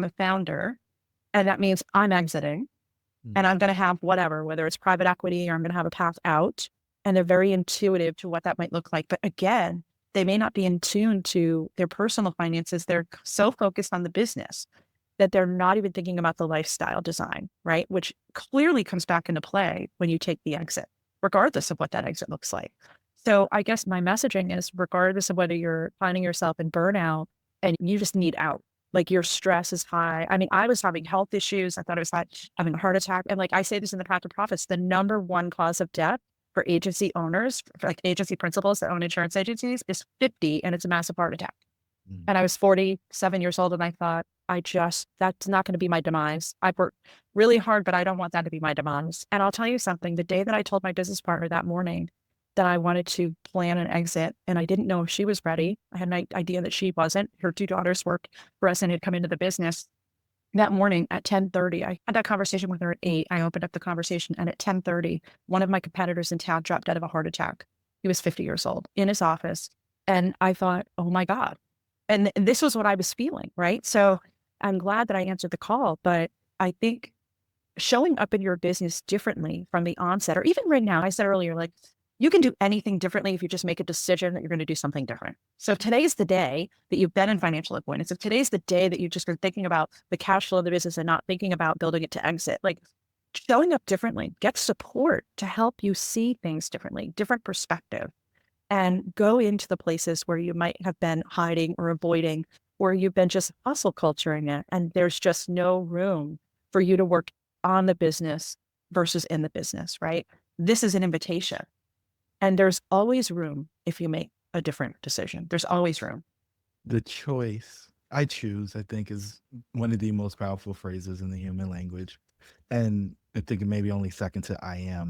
I'm a founder, and that means I'm exiting Mm. and I'm going to have whatever, whether it's private equity or I'm going to have a path out. And they're very intuitive to what that might look like. But again, they may not be in tune to their personal finances. They're so focused on the business that they're not even thinking about the lifestyle design, right? Which clearly comes back into play when you take the exit, regardless of what that exit looks like. So I guess my messaging is regardless of whether you're finding yourself in burnout and you just need out, like your stress is high. I mean, I was having health issues. I thought I was having a heart attack. And like I say this in the Path to Profits, the number one cause of death for agency owners, for like agency principals that own insurance agencies is 50, and it's a massive heart attack. Mm. And I was 47 years old and I thought, that's not going to be my demise. I've worked really hard, but I don't want that to be my demise. And I'll tell you something, the day that I told my business partner that morning that I wanted to plan an exit and I didn't know if she was ready, I had an idea that she wasn't. Her two daughters worked for us and had come into the business. That morning at 10:30, I had that conversation with her at 8. I opened up the conversation and at 10:30, one of my competitors in town dropped dead of a heart attack. He was 50 years old in his office. And I thought, oh my God. And this was what I was feeling, right? So I'm glad that I answered the call, but I think showing up in your business differently from the onset, or even right now, I said earlier, like you can do anything differently if you just make a decision that you're going to do something different. So if today's the day that you've been in financial avoidance, if today's the day that you just are thinking about the cash flow of the business and not thinking about building it to exit, like showing up differently, get support to help you see things differently, different perspective, and go into the places where you might have been hiding or avoiding, or you've been just hustle culturing it. And there's just no room for you to work on the business versus in the business, right? This is an invitation. And there's always room if you make a different decision. There's always room. The choice I choose, I think, is one of the most powerful phrases in the human language. And I think it may be only second to I am.